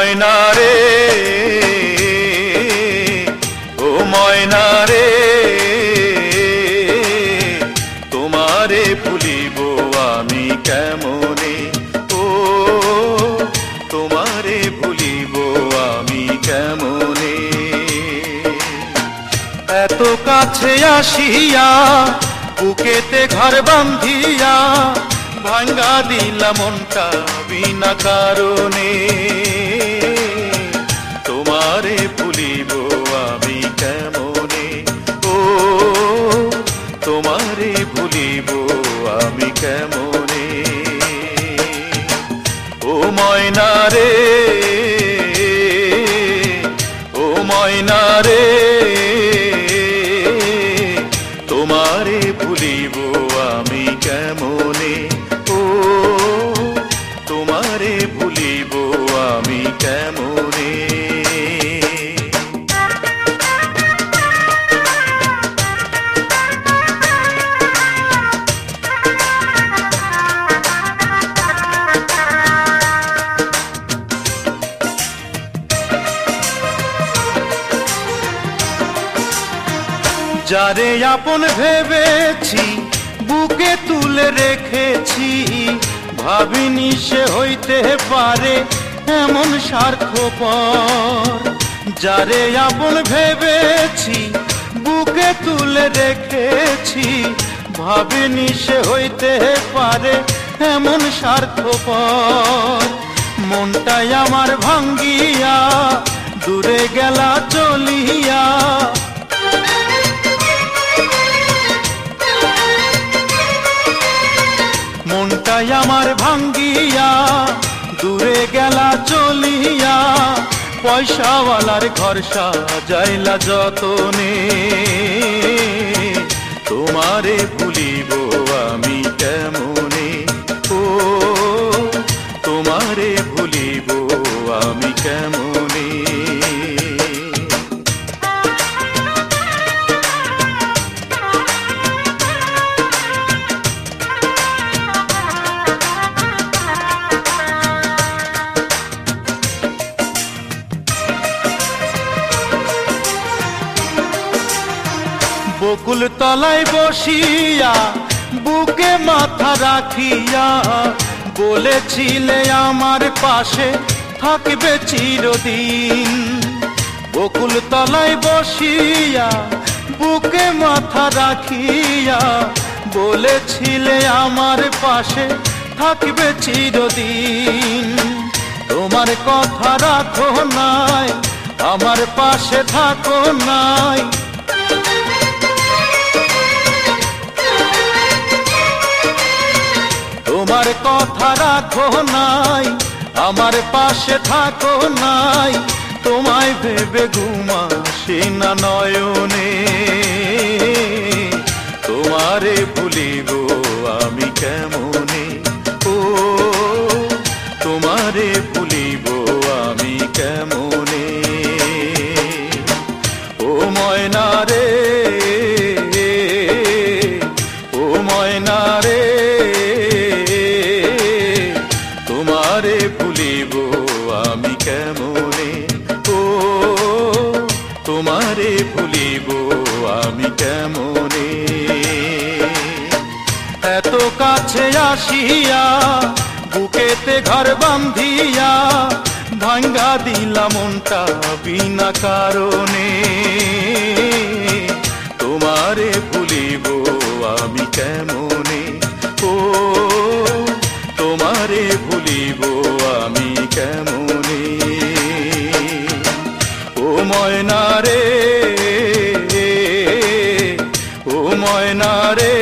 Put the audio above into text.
ময়না রে, ও ময়না রে, তোমারে ভুলিব আমি কেমনে, ও তোমারে ভুলিব আমি কেমনে। এত কাছে আসিয়া বুকেতে ঘর বান্ধিয়া ভাঙ্গা দিলা মনটা বিনা কারণে, তোমারে ভুলিব আমি কেমনে, ও তোমারে ভুলিব আমি কেমনে। ও ময়না রে, ও ময়না রে, তোমারে ভুলিব আমি কেমনে, ও তোমারে ভুলিব আমি কেমনে। যারে আপন ভেবেছি বুকে তুলে রেখেছি, ভাবিনি সে হইতে পারে এমন স্বার্থপর। যারে আপন ভেবেছি বুকে তুলে রেখেছি, ভাবিনি সে হইতে পারে এমন স্বার্থপর। মনটাই আমার ভাঙ্গিয়া দূরে গেলা চলিয়া, মনটাই আমার ভাঙ্গিয়া দূরে গেলা চলিয়া, পয়সাওয়ালার ঘর সাজাইলা যতনে, তোমারে ভুলিব আমি কেমনে, ও তোমারে ভুলিব আমি কেমনে। বকুল তলায় বসিয়া বুকে মাথা রাখিয়া বলেছিলে আমার পাশে থাকবে চিরদিন। বকুল তলায় বসিয়া বুকে মাথা রাখিয়া বলেছিলে আমার পাশে থাকবে চিরদিন। তোমার কথা রাখো নাই, আমার পাশে থাকো নাই, তোমার কথা রাখো নাই, আমার পাশে থাকো নাই। তোমায় ভেবে ঘুম আসে না নয়নে, তোমারে ভুলিব আমি কেমনে, ও তোমারে ভুলিব আমি কেমনে। ও ময়না রে, ও ময়না রে, তোমারে ভুলিব আমি কেমনে, ও তোমারে ভুলিব আমি কেমনে। এত কাছে আসিয়া বুকেতে ঘর বান্ধিয়া ভাঙ্গা দিলা মনটা বিনা কারণে, তোমারে ভুলিব আমি কেমনে, ও তোমারে ভুলিব আমি কেমনে। ও ময়না রে, ও ময়না রে,